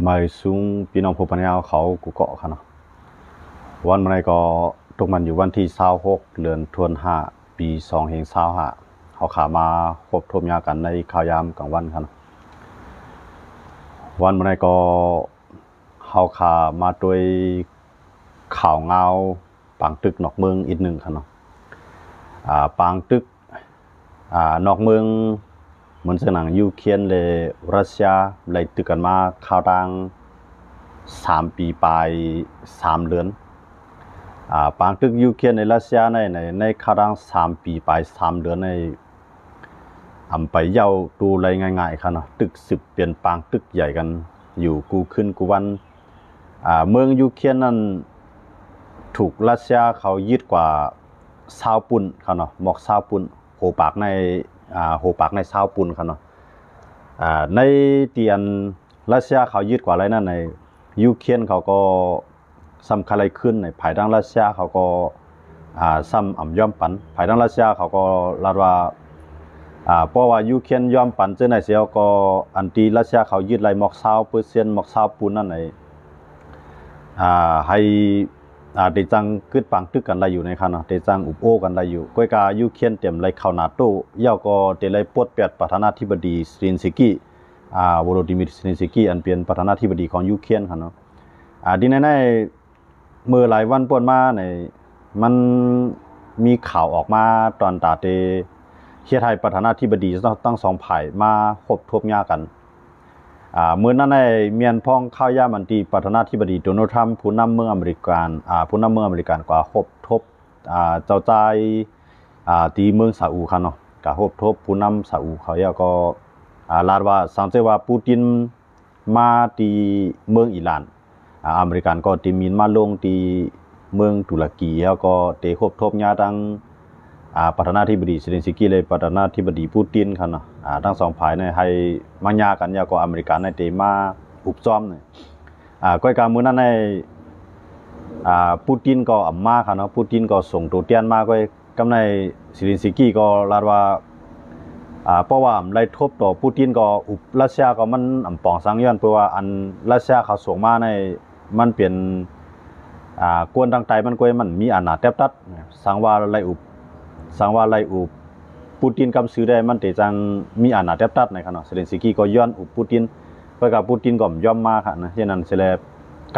มาสูงพี่น้องผู้ปัญญาเขากูเกาะค่ะเนาะวันมันก็ตกมันอยู่วันที่26เดือนธันวาคมปี2525เขาขามาควบทบยากันในข่าวยามกลางวันค่ะเนาะวันมันก็เขาขามาโดยข่าวเงาปางตึกนอกเมืองอีกหนึ่งค่ะเนาะปางตึกนอกเมืองเหมือนสนังยูเครนเลยรัสเซียเลยตึกกันมาข่าวดัง3 ปีปลาย3 เดือนปางตึกยูเครนในรัสเซียในข่าวดัง3 ปีปลาย3 เดือนในไปเย้าดูอะไรง่ายๆค่ะเนาะตึก10เปลี่ยนปางตึกใหญ่กันอยู่กูขึ้นกูวันเมืองยูเครนนั้นถูกรัสเซียเขายึดกว่า20 ปุ่นค่ะเนาะหมอก20 ปุ่นโหปากใน20 ปุ่นค่ะเนาะในเตียนรัสเซียเขายึดกว่าอะไรนั่นในยูเครนเขาก็ซ้ำอะไรขึ้นในภายทางรัสเซียเขาก็ซ้ำย่อมปันภายทางรัสเซียเขาก็ลาดว่าเพราะว่ายูเครนยอมปันเจ้าในเสียก็อันตีรัสเซียเขายึดไรหมอก20%หมอก20 ปุ่นนั่นในให้เดจังกึดปังตึกกันไรอยู่ในคันเนาะเดจังอุบโอกันไรอยู่ก้อยกายูเครนเต็มไรเข้านาโต้เย่าก็เดไรปวดเปียดประธานาธิบดีเซเลนสกี้วโลดิมิรเซเลนสกี้อันเป็นประธานาธิบดีของยูเครนคันเนาะดีในเมื่อหลายวันป่วนมาในมันมีข่าวออกมาตอนตาเตเฮียไทยประธานาธิบดีตั้ง2 ฝ่ายมาคบทบยากันเมื่อนั้นในเมียนพ้องข้าวยามันตีประธานาธิบดีโดนัลด์ทรัมป์ผู้นำเมืองอเมริกันกว่าคบทบเจ้าใจตีเมืองซาอุค่ะเนาะกะคบทบผู้นำซาอุเขาก็ลาดว่าสังเกตว่าปูตินมาตีเมืองอิหร่านอเมริกันก็ตีมินมาลงตีเมืองตุรกีแล้วก็เตคบทบญาตั้งประธานาธิบดีเซเลนสกี้เลยประธานาธิบดีปูตินค่ะเนาะทั้ง2 ฝ่ายในให้มาญากันยาก็อเมริกันในเตมาอุบซ้อมเนี่ยก้อยการมื้อนั้นในปูตินก็อัมมาค่ะเนาะปูตินก็ส่งตัวเตียนมาก้อยกำในเซเลนสกี้ก็ลาดว่าเพราะว่าไล่ทบต่อปูตินก็อุบรัสเซียก็มันปองสังย้อนเพราะว่าอันรัสเซียเขาส่งมาในมันเป็นกวนทางใต้มันก้อยมันมีอำนาจแทบตัดสังว่าไล่อุบปูตินกำซื้อได้มันแต่จังมีอำนาจแทบตัดในค่ะเนาะเซเลนสกี้ก็ย้อนอุบปูตินเพราะกับปูตินก็ย่อมมาค่ะนะฉะนั้นเสเล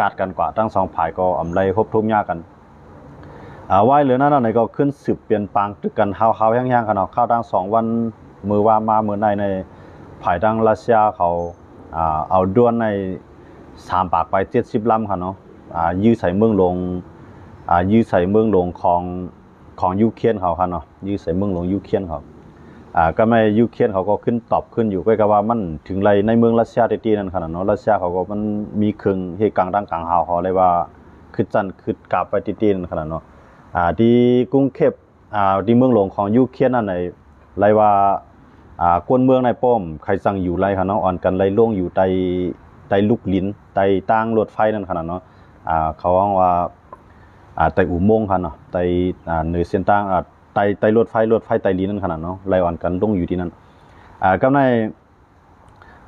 กาดกันกว่าทั้ง2 ฝ่ายก็ไล่คบทบยากันไว้เหลือนั้นก็ขึ้นสืบเปลี่ยนปางตึกกันเฮาๆแห้งๆค่ะเนาะเข้าดัง2 วันมือว่ามามือในฝ่ายทางรัสเซียเขาเอาด้วนใน3 ปากไป70 ลำค่ะเนาะยื้อใส่เมืองลงของยูเครนเขาค่ะเนาะยื้อใส่เมืองลงยูเครนเขาก็ไม่ยูเครนเขาก็ขึ้นตอบขึ้นอยู่ใกล้กับว่ามันถึงไรในเมืองรัสเซียตีนั่นขนาดเนาะรัสเซียเขาก็มันมีเครื่องเฮกลางดังกลางเฮาเขาเลยว่าขึ้นจันขึ้นกลับไปตีนั่นขนาดเนาะที่กรุงเทพที่เมืองหลวงของยูเครนนั่นในไรว่ากวนเมืองในป้อมใครสั่งอยู่ไรค่ะเนาะอ่อนกันไรล่วงอยู่ใต้ลูกลิ้นใต้ตั้งรถไฟนั่นขนาดเนาะเขาว่าไต้อุโมงค์ค่ะเนาะไต้เหนือเส้นทางไต้รถไฟไต้ลิ้นนั่นขนาดเนาะไล่อ่อนกันลงอยู่ที่นั่นก็ใน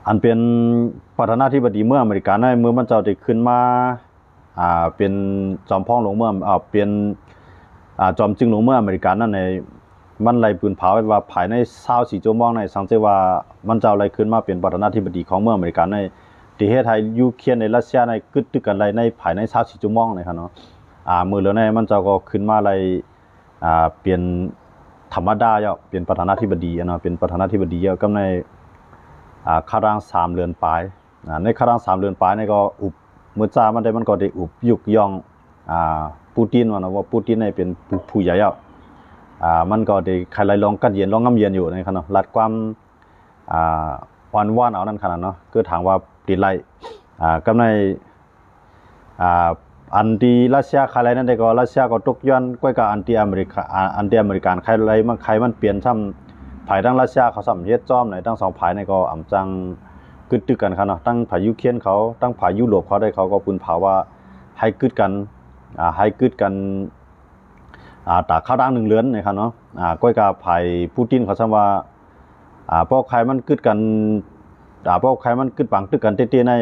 อันเป็นประธานาธิบดีเมื่ออเมริกาในเมื่อมันเจ้าได้ขึ้นมาเป็นจอมพ่องหลวงเมื่อเป็นจอมจึงหลวงเมื่ออเมริกานั่นในมันไล่ปืนเผาไว้ว่าภายใน24 ชั่วโมงในสังเกตว่ามันเจ้าไล่ขึ้นมาเป็นประธานาธิบดีของเมื่ออเมริกาในที่ประเทศไทยยูเครนในรัสเซียในกึดตึกกันไล่ในภายใน24 ชั่วโมงนะครับเนาะมือแล้วในมันเจ้าก็ขึ้นมาไล่เปลี่ยนธรรมดาเปลี่ยนประธานาธิบดีเนาะเป็นประธานาธิบดีก็ในคาราง3 เดือนปลายในคาราง3 เดือนปลายนี่ก็อุบเมื่อจ้ามันได้มันก็ได้อุบยุกย่องปูตินว่าปูตินในเป็นผู้ใหญ่มันก็ได้ใครไล่ลองกัดเย็นลองงำเย็นอยู่ในขณะรัดความว่านเอานั่นขนาดเนาะก็ถามว่าติดไล่ก็ในอันที่รัสเซียใครไรนั่นได้ก็รัสเซียก็ตกย้อนก้อยกับอันที่อเมริกันใครไรมันเปลี่ยนซ้ำฝ่ายทางรัสเซียเขาซ้ำเฮ็ดจ้อมไหนทั้ง2 ฝ่ายในก็อ่ำจังกึดตึกกันครับเนาะตั้งฝ่ายยูเครนเขาตั้งฝ่ายยุโรปเขาได้เขาก็ปืนเผาว่าให้กึดกันตาข้าวดัง1 เรือนนะครับเนาะก้อยกับฝ่ายปูตินเขาซ้ำว่าเพราะใครมันกึดกันเพราะใครมันกึดปังตึกกันเตี้ยใน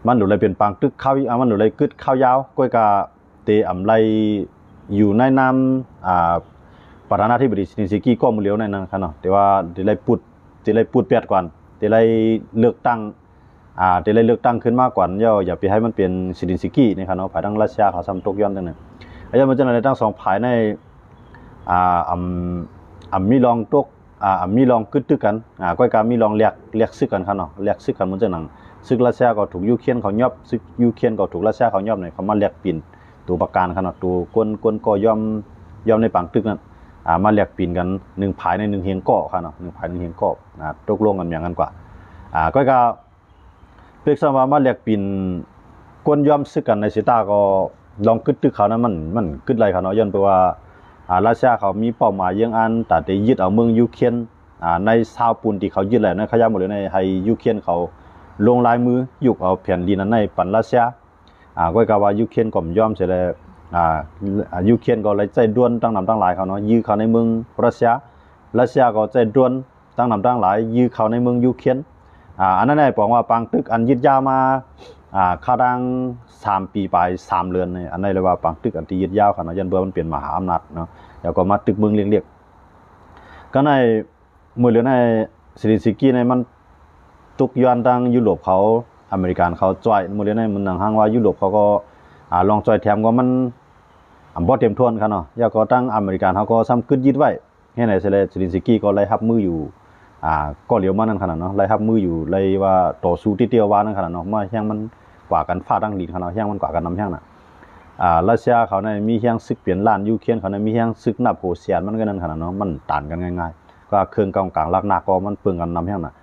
มันหลุเลยเป็นปางตึกข้าวมันหลุเลยกึดข้าวยาวก้อยกาเตอำไลอยู่ในน้ำประธานาธิบดีซินซิกี้ก็มือเลี้ยวในนั้นครับเนาะแต่ว่าเดี๋ยวเลยพูดเปียดก่อนเดี๋ยวเลยเลือกตั้งเดี๋ยวเลยเลือกตั้งขึ้นมากกว่าอย่าไปให้มันเป็นซินซิกี้นะครับเนาะภายทางรัสเซียเขาซ้ำตกย้อนตั้งนั้นไอ้ยังมันจะในตั้งสองภายในมีลองตกมีลองกึดตึกกันก้อยกามีลองเรียกซึกกันครับเนาะเรียกซึกกันมันจะหนังซึกรัสเซียก็ถูกยูเครนเขายอบซึกยูเครนก็ถูกรัสเซียเขายอบเนี่ยเขามาเรียกปิ่นตัวประกันครับเนาะตัวกวนก็ยอมในปังตึกนั้นมาเรียกปิ่นกัน1ภายใน1เฮียงเกาะครับเนาะ1ภาย1เฮียงเกาะตกลงกันอย่างนั้นกว่าก้อยกาเพื่อสมมาเรียกปิ่นกวนยอมซึกกันในสิตาก็ลองกึดตึกเขานั้นมันกึดไรครับเนาะย้อนไปว่ารัสเซียเขามีเป้าหมายยังอันแต่ได้ยึดเอาเมืองยูเครนในชาวปูนที่เขายึดแหละในขยะหมดเลยในให้ยูเครนเขาลงลายมือยุกเอาแผ่นดินนั้นในปันรัสเซียก็กล่าวว่ายูเครนก็ยอมเสียเลยยูเครนก็เลยใจด้วนตั้งนำตั้งหลายเขาเนาะยื้อเขาในเมืองรัสเซียก็ใจด้วนตั้งนำตั้งหลายยื้อเขาในเมืองยูเครนอันนั้นได้บอกว่าปังตึกอันยึดยาวมาข้าดัง3 ปีไป3 เดือนเนี่ยอันนี้เลยว่าปังตึกอันที่ยึดยาวเขาเนาะยันเบื่อมันเปลี่ยนมหาอำนาจเนาะแล้วก็มาตึกเมืองเรียกก็ในมือเหลือในซิลินซิกี้ในมันตุกย้อนทางยุโรปเขาอเมริกันเขาจ่อยมือเหลือในมันหนังห้างว่ายุโรปเขาก็ลองจ่อยแถมก็มันบ่เต็มทวนครับเนาะแล้วก็ตั้งอเมริกันเขาก็ซ้ำกึดยึดไว้ให้ในซิลินซิกี้ก็ไล่ทับมืออยู่ก็เหลียวมานั่นขนาดเนาะไล่ทับมืออยู่เลยว่าต่อสู้ที่เตียวว่านั่นขนาดเนาะมาแห้งมันกว่ากันฟาดดังดีขนาดแห้งมันกว่ากันน้ำแห้งน่ะรัสเซียเขาในมีแห้งซึกเปลี่ยนล้านยูเครนเขาในมีแห้งซึกนับโหเสียนมันก็นั่นขนาดเนาะมันต่านกันง่ายๆก็เครื่องกลางลักนาก็มันเปลืองกันน้ำแห้งน่ะ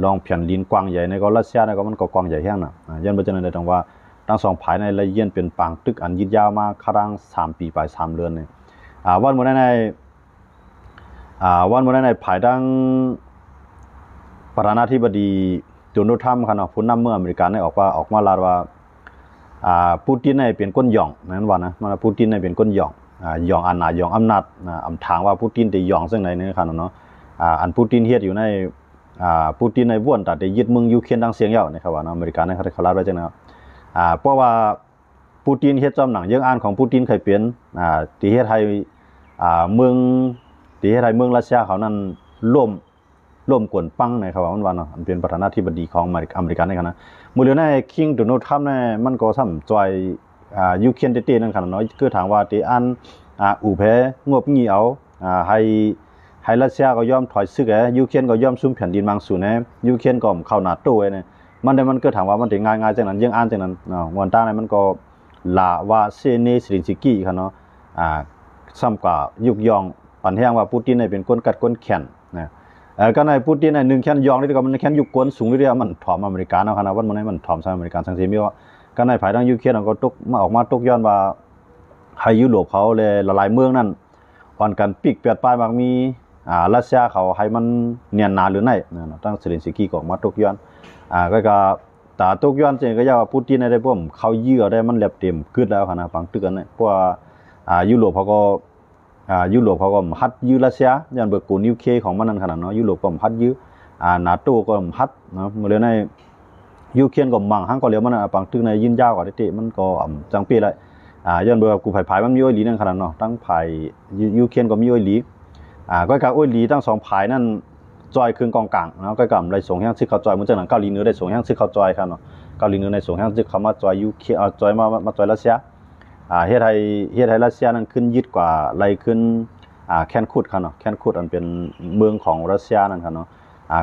ลองเพียนลินกว้างใหญ่ในก็รัสเซียในก็มันก็กว้างใหญ่แห้งน่ะยันบ่จะนั่นได้ตรงว่าทั้งสองภายในละเอียดเป็นปางตึกอันยืดยาวมาครั้ง3 ปีไป3 เดือนนี่วันมื้อในภายดังประธานาธิบดีโดนัลด์ทรัมป์ครับเนาะผู้นำเมืองอเมริกันได้ออกมาลาว่าปูตินเนี่ยเป็นก้นหย่องนั้นว่านะมันปูตินเนี่ยเป็นก้นหย่องหย่องหย่องอำนาจอำทางว่าปูตินได้หย่องซึ่งไหนนี่ครับเนาะอันปูตินเฮ็ดอยู่ในปูตินในบ้วนตัดได้ยึดเมืองยูเครนดังเสียงยาวนะครับว่าอเมริกันเนี่ยเขาลาไว้จังนะครับเพราะว่าปูตินเฮ็ดจอมหนังยังอ่านของปูตินเคยเปลี่ยนที่เฮ็ดให้เมืองรัสเซียเขานั้นร่วมกวนปังนะครับว่ามันว่าเนาะมันเป็นประธานาธิบดีของอเมริกันนี่ครับนะมื้อเดียวในคิงโดนัลด์ทรัมป์เนี่ยมันก็ซ้ำจอยยูเครนเต้ๆนั่นครับเนาะคือถามว่าที่อันอู่แพ้งบงี้เอาให้รัสเซียก็ยอมถอยซึกยูเครนก็ยอมซุ่มแผ่นดินบางส่วนนะยูเครนก็เข้านาโต้เนี่ยมันก็ถามว่ามันถึงง่ายๆจังนั้นยังอ่านจังนั้นเนาะวันตาเนี่ยมันก็ลาวาเซเนซิลินซิกี้ครับเนาะซ้ำกว่ายุกยองปันแห้งว่าปูตินเนี่ยเป็นก้นกัดก้นแข็งนะก็ในปูตินใน1แขนยองนี่ก็มันแขนยุกกวนสูงเรื่อยๆมันถ่อมอเมริกันเอาขนาดวันมื้อนี้มันถ่อมซะอเมริกันสังสิมีว่าก็ในภายทางยูเครนก็ตกมาออกมาตกย้อนว่าให้ยุโรปเขาเลยละลายเมืองนั้นอ่อนกันปิกเปียดปลายมักมีรัสเซียเขาให้มันเนียนหนาหรือไหนนะตั้งเซเลนสกี้ก็ออกมาตกย้อนก็ตาตกย้อนจริงก็อย่าว่าปูตินได้พวกเขายื้อได้มันแลบเต็มกึดแล้วขนาดฟังตึกกันเนี่ยเพราะว่ายุโรปเขาก็ฮัดยื้อรัสเซียยันเบิกกูนิวเคของมันนั่นขนาดเนาะยุโรปก็ฮัดยื้อNATO ก็ฮัดเนาะมื้อในยูเครนก็มั่งหังก็เหลียวมันปังตึกในยินยาวกว่าติมันก็จังปีเลยยันเบิกกูไผมันมีโอ้ยหลีนั่นขนาดเนาะทั้งไผยูเครนก็มีโอ้ยหลีก็กะโอ้ยหลีทั้ง2ไผนั่นจอยครึ่งกองกลางเนาะก็กำได้ส่งแฮงซึกเขาจอยมันจังนั้นเกาหลีเหนือได้ส่งแฮงซึกเขาจอยครับเนาะเกาหลีเหนือได้ส่งแฮงซึกเขามาจอยยูเคจอยมาจอยรัสเซียเฮ็ดให้รัสเซียนั้นขึ้นยึดกว่าไล่ขึ้นแคนคูดครับเนาะแคนคูดอันเป็นเมืองของรัสเซียนั่นครับเนาะ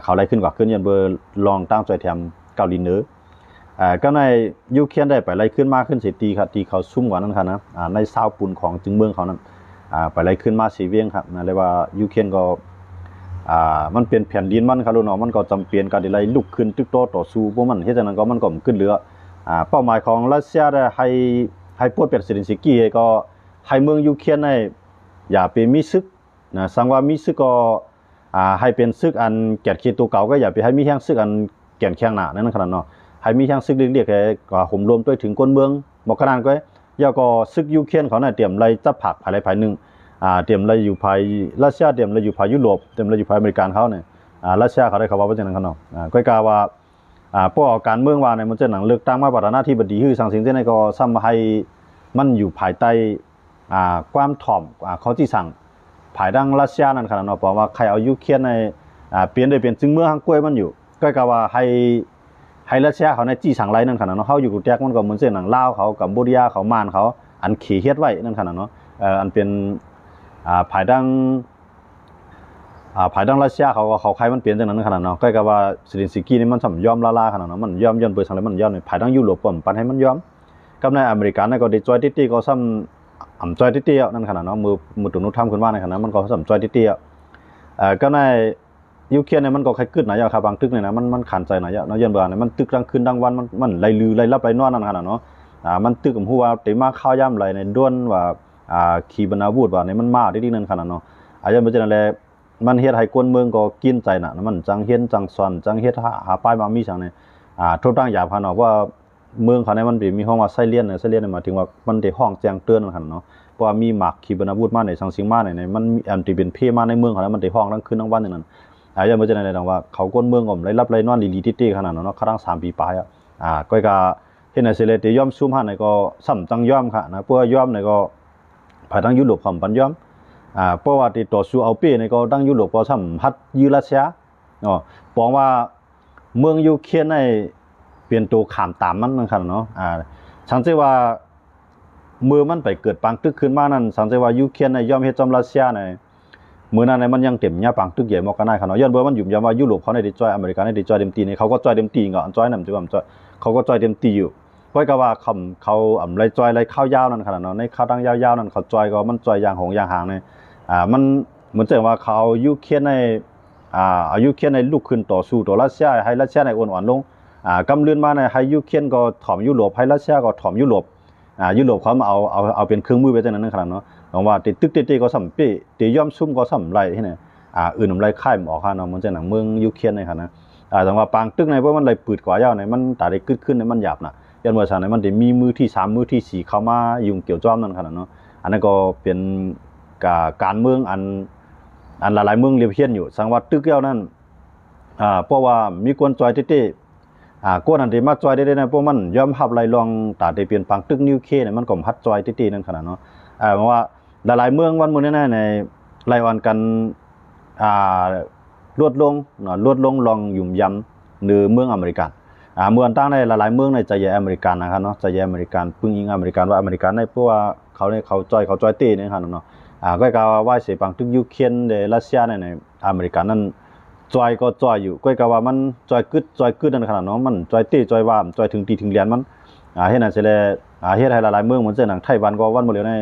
เขาไล่ขึ้นกว่าขึ้นยันเบอร์ลองตั้งใจแถมเกาหลีเหนือก็ในยูเครนได้ไปไล่ขึ้นมากขึ้นสิตีครับตีเขาซุ่มกว่านั้นครับนะในซาวปูนของจึงเมืองเขานั้นไปไล่ขึ้นมาสีเวียงครับนะเรียกว่ายูเครนก็มันเป็นแผ่นดินมันครับลูกน้องมันก็จำเป็นการไล่ลุกขึ้นตึกโตต่อสู้พวกมันเฮ็ดจังนั้นก็มันก็ขึ้นเรือเป้าหมายของรัสเซียได้ให้พวกเป็นเซเลนสกี้ก็ให้เมืองยูเครนในอย่าไปมีซึกนะสังว่ามีซึกก็ให้เป็นซึกอันแก่นเขตตัวเก่าก็อย่าไปให้มีแห่งซึกอันแก่นแข้งหน้านั่นขนาดเนาะให้มีแห่งซึกเรียกๆก็ห่มรวมด้วยถึงคนเมืองบ่ขนาดก็ย่าก็ซึกยูเครนเขาน่ะเตรียมไล่จับผักภายในภายนึงเตรียมไล่อยู่ภายรัสเซียเตรียมไล่อยู่ภายยุโรปเตรียมไล่อยู่ภายอเมริกันเขาเนี่ยรัสเซียเขาได้เขาว่าจังนั้นเขาเนาะก็กล่าวว่า เพราะการเมืองว่าในมันจะหนังเลือกตั้งมาประธานาธิบดีคือสังสิงที่ในก็ซ้ำให้มันอยู่ภายใต้ความถ่อมเขาที่สั่งภายดังรัสเซียนั่นขนาดเนาะเพราะว่าใครเอายูเครนในเปลี่ยนได้เปลี่ยนจึงเมืองฮังกวยมันอยู่ก็กะว่าให้รัสเซียเขาในจี้สั่งไรนั่นขนาดเนาะเขาอยู่กับแจกมันก็เหมือนเส้นหนังลาวเขากัมพูชาเขามานเขาอันขี่เฮ็ดไว้นั่นขนาดเนาะอันเป็นภายดังรัสเซียเขาใครมันเปลี่ยนจังนั้นขนาดเนาะก็กะว่าซิลินสกี้นี่มันสำยอมลาขนาดเนาะมันยอมย้อนเปิดสังเลยมันยอมในภายดังยุโรปปนปันให้มันยอมกับในอเมริกันก็ได้จอยตี้ก็ซ้ำจอยตี้นั่นขนาดเนาะมือตุนุทำขึ้นมาในขนาดมันก็ซ้ำจอยตี้ก็ในยูเครนเนี่ยมันก็ใครกึดหน่อยครับบางตึกเนี่ยนะมันขันใจหน่อยเนาะย้อนเบื่อเนี่ยมันตึกกลางคืนกลางวันมันไหลลือไหลรับไหลนอนนั่นขนาดเนาะมันตึกกับหัวเต็มมาข้าวย่ำไหลในด้วนว่าขีบรรณาวูดว่าเนี่ยมันมาได้ดีนั่นขนาดเนาะอาจจะเป็นจังได๋มันเฮ็ดให้คนเมืองก็กินใจน่ะมันจังเฮ็ดจังสอนจังเฮ็ดหาป้ายมามีจังเนี่ยทุกตั้งหยาบขนาดว่าเมืองเขาเนี่ยมันมีห้องว่าไซเลียนเนี่ยไซเลียนหมายถึงว่ามันได้ห้องแจ้งเตือนนั่นขนาดเนาะเพราะว่ามีหมากขีบรรณาวูดมาในสังสิงมาในมันอันที่เป็นเพมาในเมืองเขาแล้วมันได้ห้องทั้งคืนทั้งวันอย่างนั้นอาจจะเป็นจังได๋ว่าเขาคนเมืองก็ไหลรับไหลนอนลีๆตี้ๆขนาดเนาะครั้ง3ปีปลายก็เฮ็ดให้เสเลตยอมซุ่มหาในก็ซ้ำจังยอมค่ะนะเพื่อยอมในก็ภายทางยุโรปความปันยอมเพราะว่าที่ต่อสู้เอาเป้ในก็ตั้งยุโรปก็ซ้ำฮัดยืรัสเซียปองว่าเมืองยูเครนในเปลี่ยนตัวขามตามมันนั่นค่ะเนาะสังเกตว่ามือมันไปเกิดปังตึกขึ้นมานั่นสังเกตว่ายูเครนในยอมเฮ็ดจอมรัสเซียในมือนั้นในมันยังเต็มหญ้าปังตึกใหญ่มากกันได้ค่ะเนาะย้อนเบื่อมันยุ่มยามว่ายุโรปเขาได้จอยอเมริกาได้จอยเต็มตีนี่เขาก็จอยเต็มตีก็จอยนำจังว่าจอยเขาก็จอยเต็มตีอยู่เพราะก็ว่าเขาไรจอยไรข้าวยาวนั่นขนาดเนาะในข้าวตั้งยาวๆนั่นเขาจอยก็มันจอยอย่างหงอย่างหางเนี่ยมันเหมือนจะว่าเขายูเครนในอายุเครนในลุกขึ้นต่อสู้ต่อรัสเซียให้รัสเซียในอ่อนลงกำเลื่อนมาในให้ยูเครนก็ถ่อมยุโรปให้รัสเซียก็ถ่อมยุโรปยุโรปเขามาเอาเป็นเครื่องมือไว้จังนั้นขนาดเนาะเพราะว่าติดตึกติก็สัมปีติย่อมซุ่มก็สัมไรที่เนี่ยอื่นไรค่ายออกค่ะเนาะมันจะหนังเมืองยูเครนในค่ะนะแต่ว่าปางตึกในเพราะมันไรปืดกว่ายาวในมันตาได้กึดขึ้นในมันหยาบนะยันเมื่อสานในมันจะมีมือที่3มือที่4เข้ามายุ่งเกี่ยวจ้อมนั่นขนาดเนาะอันนั้นก็เป็นการเมืองอันหลายๆเมืองเรียบเทียนอยู่สังวัดตึกเย้านั่นเพราะว่ามีคนจอยติกวนอันที่มาจอยได้นะเพราะมันยอมรับไหลลองตาได้เปลี่ยนปังตึกนิวเคเนี่ยมันก็พัดจอยตินั่นขนาดเนาะเพราะว่าหลายๆเมืองวันมื้อนี้ในรายวันกันลดลงลองยุ่มยำหรือเมืองอเมริกันเมืองต่างในหลายๆเมืองในใจแย่อเมริกันนะครับเนาะใจแย่อเมริกันพึ่งยิงอเมริกันว่าอเมริกันในเพราะว่าเขาจอยตีนี่ครับเนาะก็กล่าวว่าเสียปังตึกยูเครนในรัสเซียในอเมริกันนั้นจอยก็จอยอยู่ก็กล่าวว่ามันจอยกึดนั่นขนาดเนาะมันจอยตีจอยว่าจอยถึงตีถึงเหรียญมันเฮ็ดนั่นสิแลเฮ็ดให้หลายๆเมืองเหมือนเช่นหนังไต้หวันก็วันบ่แล้วใน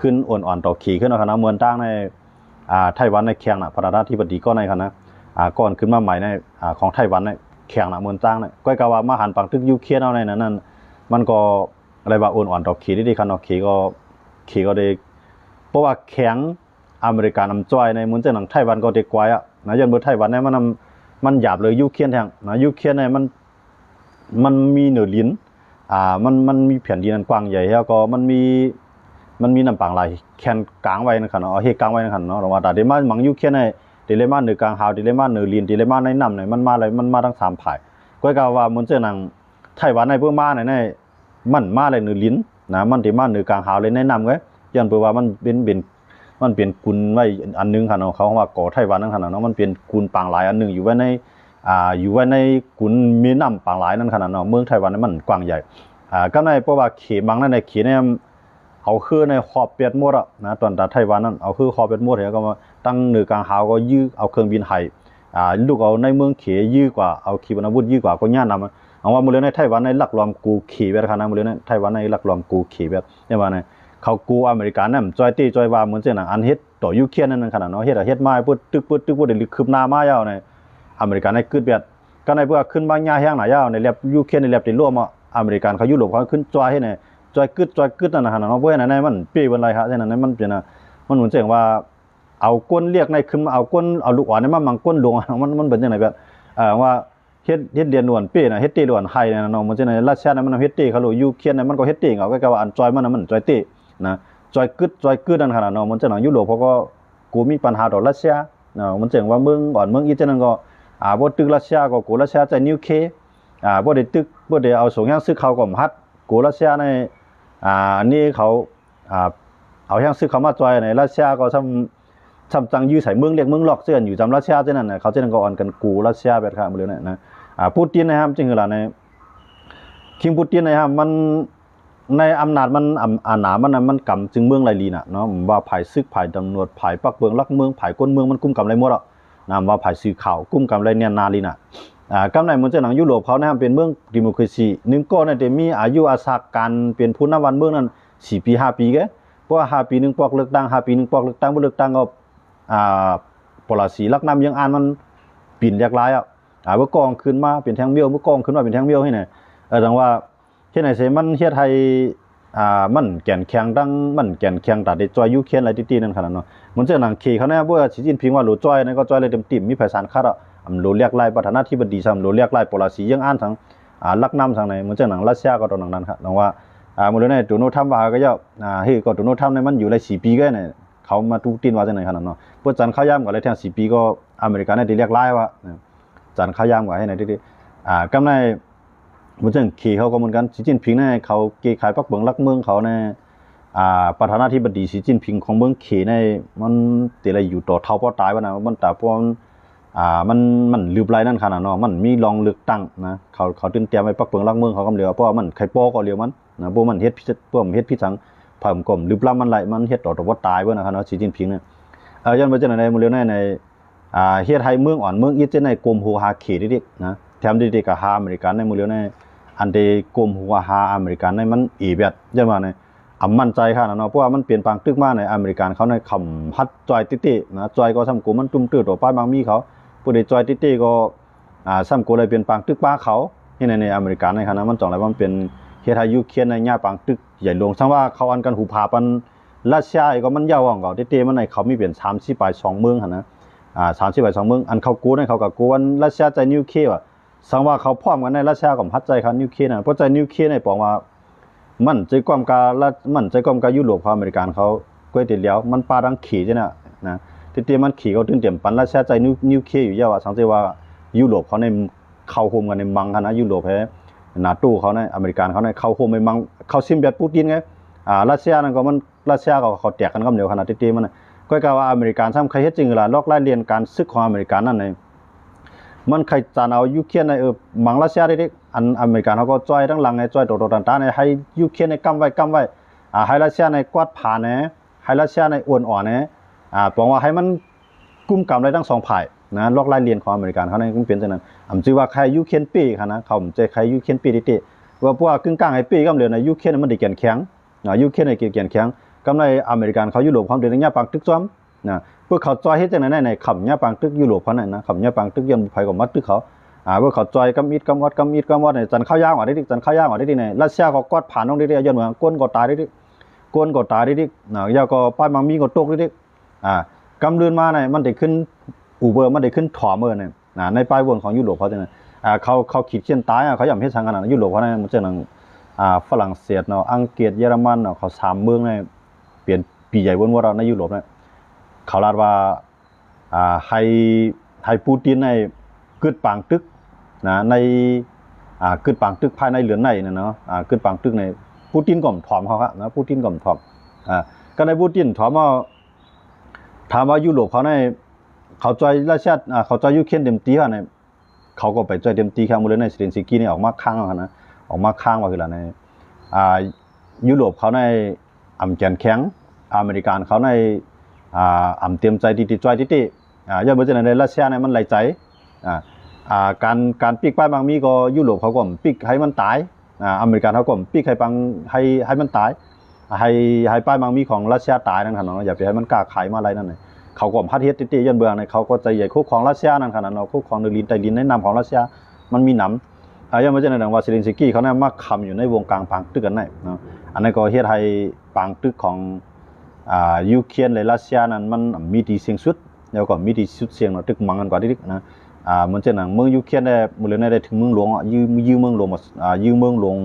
ขึ้นอ่อนๆต่อขี่ขึ้นเนาะครับเมืองต่างในไต้หวันในแข่งน่ะประธานาธิบดีก็ในครับนะก่อนขึ้นมาใหม่ในของไต้หวันในแข่งน่ะเมืองต่างน่ะก็กล่าวว่ามาหันปังตึกยูเครนเอาในนั้นมันก็อะไรว่าอ่อนๆต่อขี่ได้ครับเนาะขี่ก็ได้เพราะว่าแข็งอเมริกันนำจอยในมุนเจหนังไต้หวันก็เด็กกว่านะยันเบอร์ไต้หวันเนี่ยมันหยาบเลยยูเครนแทงนะยูเครนเนี่ยมันมีเหนือลิ้นมันมีแผ่นดินอันกว้างใหญ่แล้วก็มันมีน้ำปางไหลแคนกลางไว้นะครับเนาะเฮกลางไว้นะครับเนาะว่าแต่เดมามังยูเครนเนี่ยเดเลมาเหนือกลางหาวเดเลมาเหนือลิ้นเดเลมาในน้ำเนี่ยมันมาทั้ง3ฝ่ายก็กล่าวว่ามุนเจหนังไต้หวันในเพื่อมาเนี่ยมันมาเลยเหนือลิ้นนะมันเดมาเหนือกลางหาวเลยในน้ำไว้ยันเพื่อว่ามันเป็นกุลไว้อันนึงค่ะเนาะเขาว่าก่อไต้หวันนั่นค่ะเนาะมันเป็นกุลปางหลายอันนึงอยู่ไว้ในกุลมีน้ำปางหลายนั่นค่ะเนาะเมืองไต้หวันนั้นมันกว้างใหญ่ก็ในเพราะว่าเขบางนั่นในเขเนี่ยเอาคือในขอบเปียดหมดนะตอนตาไต้หวันนั้นเอาคือขอบเปียดหมดแล้วก็มาตั้งเหนือกลางหาวก็ยื้อเอาเครื่องบินไห้ลูกเอาในเมืองเขยื้อกว่าเอาขีปนาวุธยื้อกว่าก็ย่านำเอาว่ามื้อเลยในไต้หวันในหลักล้อมกูเขแบบค่ะนะมื้อเลยในไต้หวันในหลักล้อมกูเขแบบเนี่ยว่าในเขากูอเมริกันนั่นจอยตีจอยว่าเหมือนเช่นอันเฮ็ดต่อยูเครนนั่นขนาดเนาะเฮ็ดมาปึ๊ดตึกได้คืบหน้ามายาวในอเมริกันในกึดเบียดก็ในเพื่อขึ้นบางยาแห้งหน้ายาวในแลบยูเครนในแลบที่ร่วมอเมริกันเขายุโรปเขาขึ้นจอยให้ในจอยกึดนั่นขนาดเนาะเพราะฉะนั้นมันปีวันไรครับฉะนั้นมันเป็นมันเหมือนเช่นว่าเอาก้นเรียกในขึ้นเอาก้นเอาลูกอ่อนในมามังก้นลงมันเป็นจังได๋แบบว่าเฮ็ดเรียนล้วนเป้น่ะเฮ็ดตีล้วนไห้น่ะเนาะมันจังได๋รัสเซียน่ะมันเฮ็ดตีเขายูเครนน่ะมันก็เฮ็ดตีเอาก็ว่าอันจอยมันจอยตีนะจอยกึดนั่นขนาดเนาะมันจะหนังยุโรปเขาก็กูมีปัญหาต่อรัสเซียเนาะมันเจ๋งว่าเมืองอีกจังนั้นก็บ่ตึกรัสเซียก็กูรัสเซียใจนิวเค บ่ได้ตึกบ่ได้เอาสงยังซึกเขาก็ฮัดกูรัสเซียในอันนี้เขาเอายังซึกเขามาจอยในรัสเซียก็ทำจังยื้อใส่เมืองเรียกเมืองหลอกเสื้ออยู่จำรัสเซียเจ้านั่นน่ะเขาเจ้านั่นก็อ่อนกันกูรัสเซียแบบครับมื้อนี้นะปูตินนะครับจริงๆล่ะในคิงปูตินนะครับมันในอำนาจมันอาณามันกำจึงเมืองหลายลีน่ะเนาะว่าภายซึกภายตำรวจภายปักเบืองลักเมืองภายก้นเมืองมันกุมกำไรหมดอ่ะนะว่าภายสื่อข่าวกุมกำไรเนี่ยนาลีน่ะกำไรมันจะหนังยุโรปเขานะครับเป็นเมืองดิโมคราซีนึงก็น่ะจะมีอายุอาศักการเป็นผู้นำวันเมืองนั้น4 ปี 5 ปีแกเพราะว่า5 ปีนึงปอกเลือกตั้ง5 ปีนึงปอกเลือกตั้งบ่เลือกตั้งก็ปลสีลักนำยังอ่านมันปิ่นแยกหลายอ่ะว่ากองขึ้นมาเป็นแทงเบี้ยวว่ากองขึ้นมาเป็นแทงเบี้ยวให้ไหนดังว่าเฮ็ดให้เสมันเฮ็ดให้มันแก่นแข็งดังมันแก่นแข็งตัดได้จอยยูเครนอะไรติๆนั่นขนาดเนาะมันจะหนังขี่เขาแน่บ่ว่าสีจิ้นผิงว่าโหลจอยนั่นก็จอยเลยเต็มติ่มมีไผสารคัดอ่ะโหลเรียกไล่ประธานาธิบดีซ้ำโหลเรียกไล่ปลสียังอ่านทั้งลักนำทางไหนมันจะหนังรัสเซียก็ตรงนั้นครับดังว่ามื้อนี้โดนัลด์ทรัมป์ว่าก็ย่อเฮ้ยก็โดนัลด์ทรัมป์เนี่ยมันอยู่ได้4 ปีก็เนี่ยเขามาตูตินว่าจังได๋ขนาดเนาะเพิ่นจันข้าวยามก็เลยแทง4 ปีก็อเมริกันได้เรียกไล่ว่าจันข้าวยามก็ให้ไหนติกำไรมันจังขี่เขาก็เหมือนกันสีจิ้นผิงเนี่ยเขาเกขายปักเบิงลักเมืองเขาเนี่ยประธานาธิบดีสีจิ้นผิงของเมืองเขเนี่ยมันแต่ละอยู่ต่อเท่าพอตายว่านะมันแต่พวกมันลืบไรนั่นขนาดเนาะมันมีรองเลือกตั้งนะเขาตื่นเตรียมไว้ปักเบิงลักเมืองเขากำเหลียวเพราะว่ามันไข่ปอก็เหลียวมันนะพวกมันเฮ็ดพิษพวกมันเฮ็ดพิษสังเพิ่มกลมลืบล้ำมันไหลมันเฮ็ดต่อพอตายว่านะครับเนาะสีจิ้นผิงเนี่ยย้อนไปจังได๋มื้อเร็วในเฮ็ดให้เมืองอ่อนเมืองอีจะในกรมโหหาเขตดินะแถมดิๆก็หาอเมริกันในมื้อเร็วในอันเดกรมหัวหาอเมริกันในมันอีแบบจังว่าในมั่นใจค่ะเนาะเพราะว่ามันเปลี่ยนแปลงตึกมาในอเมริกันเขาในคำฮัดจอยติๆนะจอยก็ซ้ำกูมันตุ้มตื้อต่อป้ายบางมีเขาผู้ใดจอยติๆก็ซ้ำกูเลยเปลี่ยนแปลงตึกป้าเขาที่ในอเมริกันในขณะมันจ่องแล้วมันเป็นเฮ็ดให้ยูเครนในย่าปางตึกใหญ่หลวงซังว่าเขาอันกันหูผาปันรัสเซียก็มันยาวอ่องก็ติๆมันในเขามีเป็น30 ปลาย 2 เมืองหั่นนะ30 ปลาย 2 เมืองอันเขากูในเขาก็กูวันรัสเซียใจนิวเคลียร์อ่ะสังว่าเขาพร้อมกันในรัสเซียกับพัดใจครับนิวเคลียร์น่ะเพราะใจนิวเคลียร์ในปองว่ามันใจความกาละมันใจความกายุโรปกับอเมริกันเขาก้อยติดแล้วมันปาดังขี่จังน่ะนะติมันขี่เขาตื่นเต็มปันรัสเซียใจนิวเคลียร์อยู่ยาวว่าสังเกตว่ายุโรปเขาในเข้าโฮมกันในมังคณะยุโรปแท้NATOเขาในอเมริกันเขาในเข้าโฮมในมังเข้าซิมแบบปูตินไงรัสเซียนั่นก็มันรัสเซียก็เขาแตกกันกับเดียวขนาดติมันก้อยกาว่าอเมริกันซ้ำใครเฮ็ดจริงล่ะลอกไล่เรียนการศึกของอเมริกันนั่นในมันใครจานเอายูเครนในมังรัสเซียได้อันอเมริกันเขาก็จ้อยทั้งหลังไอ้จ้อยโตๆต่างๆในให้ยูเครนในกำไว้ให้รัสเซียในกวาดผ่านนะให้รัสเซียในอ้วนอ่อนนะบอกว่าให้มันกุมกำได้ทั้ง2ฝ่ายนะลอกไล่เรียนของอเมริกันเขาในมันเป็นจังนั้นชื่อว่าใครยูเครนปีค่ะนะเขาใจใครยูเครนปีติว่าพวกกึ่งกลางให้ปีกำเหลือในยูเครนมันได้แก่นแข็งยูเครนในแก่นแข็งกำไรอเมริกันเขายุโรปเขาเดินย่าปังตึกซ้อมนะพวกเขาจอยเฮ็ดจังได๋ในขำย่าปังตึกยุโรปเขานั่นนะขำย่าปังตึกยันไผก็มัดตึกเขาพวกเขาจอยกำอิดกำวัดในจันข้าวยางว่าได้ดิจันข้าวยางว่าได้ดิในรัสเซียก็กอดผ่านตรงนี้ย้อนเมืองก้นก็ตายได้ดิก้นก็ตายได้ดิยาก็ป้ายบางมีก็ตกได้ดิกำเรือนมาในมันได้ขึ้นอูเบอร์มันได้ขึ้นถอมเนี่ยในป้ายวนของยุโรปเขาจังนั้นเขาขีดเส้นตายเขาย่ำเฮ็ดทางขนาดยุโรปเขาเนี่ยมันจังนั้นฝรั่งเศสเนาะอังกฤษเยอรมันเนาะเขา3เมืองในเปลี่ยนปีใหญ่วนๆในยุโรปเนี่ยเขาลาดว่าให้ปูตินในกึดปางตึกนะในกึดปางตึกภายในเหลือนในเนาะกึดปางตึกในปูตินก็ถอมเขาครับนะปูตินก็ถอมก็ในปูตินถอมว่าถามว่ายุโรปเขาในเขาจอยรัสเซียเขาจอยยูเครนเต็มตีเขาในเขาก็ไปจอยเต็มตีครับมื้อเลยในเซเลนสกี้นี่ออกมาข้างนะออกมาข้างว่าคือล่ะในยุโรปเขาในอำแกนแข็งอเมริกันเขาในอำเตรียมใจติๆจอยติๆอย่าบ่จังได๋รัสเซียในมันไหลใจการปิกป้ายบางมีก็ยุโรปเขาก็ปิกให้มันตายอเมริกันเขาก็ปิกให้ปังให้มันตายให้ป้ายบางมีของรัสเซียตายนั่นคั่นเนาะอย่าไปให้มันกล้าขายมาอะไรนั่นน่ะเขาก็พัดเฮ็ดติๆย้อนเบื้องในเขาก็ใจใหญ่คุกของรัสเซียนั่นคั่นเนาะคุกของดินใต้ดินในน้ำของรัสเซียมันมีน้ำอย่าบ่จังได๋ว่าเซเลนสกี้เขาเนี่ยมาค้ำอยู่ในวงกลางปางตึกกันได้เนาะอันนั้นก็เฮ็ดให้ปางตึกของยูเครนและรัสเซียนั้นมันมีที่เสี่ยงสุดแล้วก็มีที่สุดเสี่ยงเนาะตึกมังกันกว่าดินะเหมือนเช่นเมืองยูเครนได้มื้อเลยได้ถึงเมืองหลวงยืมเมืองหลวงยืมเมืองหลวง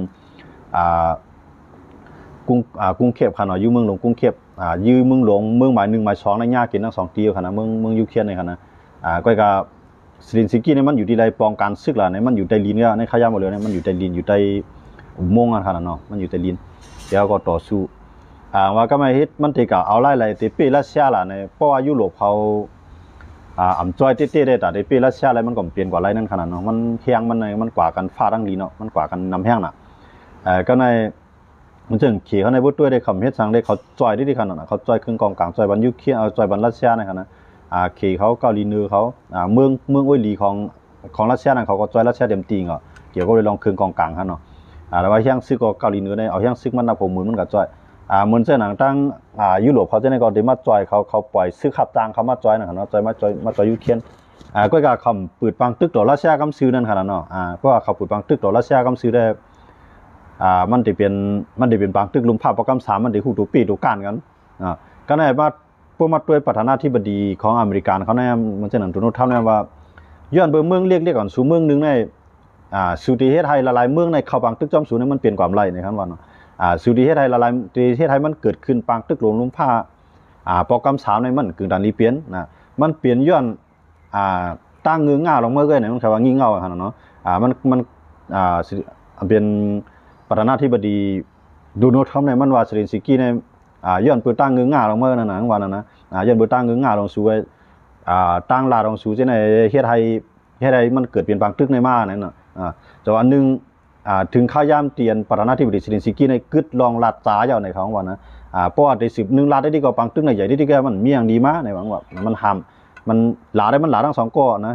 กรุงเทพฯคั่นเนาะยืมเมืองหลวงกรุงเทพฯยืมเมืองหลวงเมืองหมาย1หมาย2ในยากินทั้ง2ตีคั่นนะเมืองยูเครนนี่คั่นนะก็ สลินซิกี้เนี่ยมันอยู่ที่ใดปองการซึกล่ะเนี่ยมันอยู่ใต้ลิ้นเนี่ยในขยะหมดเลยเนี่ยมันอยู่ใต้ลิ้นอยู่ใต้อุโมงค์ขนาดเนาะมันอยู่ใต้ลิ้นเดี๋ยวก็ต่อสู้ว่าก็ไม่เฮ็ดมันติกะเอาไล่ๆติเปรัสเซียล่ะในเพราะว่ายุโรปเขาอำจ้อยเต้ๆได้แต่เปรัสเซียอะไรมันก็เปลี่ยนกว่าไรนั่นขนาดเนาะมันแฮงมันกว่ากันฟ้าดังลีเนาะมันกว่ากันนำแฮงน่ะก็ในมันจึงขี่เขาในบุตรด้วยได้คำเฮ็ดสังได้เขาจ้อยได้ขนาดน่ะเขาจ้อยครึ่งกองกลางจ้อยบันยุเคลียร์เอาจ้อยบันรัสเซียในขนาดขี่เขาเกาหลีเหนือเขาเมืองโอ้ยหลีของรัสเซียนั่นเขาก็จ้อยรัสเซียเต็มตีก็เกี่ยวก็เลยลองครึ่งกองกลางฮะเนาะแล้วว่าแฮงซึกก็เกาหลีเหนือได้เอาแฮงซึกมันน่ะผมมือมันก็จ้อยเหมือนเส้นหนังตั้งยุโรปเขาจะในก็ได้มาจอยเขาปล่อยซื้อขับต่างเขามาจอยนะครับเนาะจอยมาจอยยูเครนก็ก็คำปืดปังตึกต่อรัสเซียกำซื้อนั่นขนาดเนาะเพราะว่าเขาปืดปังตึกต่อรัสเซียกำซื้อได้มันได้เป็นปังตึกลุมภาพประกำ3มันได้ฮู้ตัวปีตัวการกันก็ได้มาพวกมาด้วยประธานาธิบดีของอเมริกันเขาแน่มันเส้นหนังตัวโน้ตเท่านั้นว่าย้อนเบอร์เมืองเรียกก่อนสู่เมืองนึงในสุติเฮ็ดให้ละลายเมืองในเข้าปังตึกจอมสูนี่มันเปลี่ยนความไรนะครับว่าเนาะสุดีเฮ็ดให้ละลายประเทศไทยมันเกิดขึ้นปางตึกหลวงลุมผ้าโปรแกรม3ในมันคือดันรีเปลี่ยนนะมันเปลี่ยนย้อนตั้งเงื้อง่าลงมาเก้ยเนี่ยมันคำว่างี่เง่าคั่นเนาะมันเป็นประธานาธิบดีโดนัลด์ทรัมป์เนี่ยมันว่าเซเลนสกี้เนี่ยย้อนเปิดตั้งเงื้อง่าลงมานั่นน่ะว่านั่นนะย้อนเปิดตั้งเงื้อง่าลงสู่ตั้งลาลงสู่จังได๋เฮ็ดให้มันเกิดเปลี่ยนปางตึกในมานั่นน่ะแต่ว่านึงถึงข้าวยามเตียนประธานาธิบดีเซเลนสกี้ในกึดลองลาดตาเจ้าในเขาว่านะเพราะว่าได้10 1 ลาดได้ดีกว่าปังตึกในใหญ่ได้ดีแก่มันมีอย่างดีมาในหวังว่ามันหามมันหลาได้มันหลาทั้ง2ก้อนะ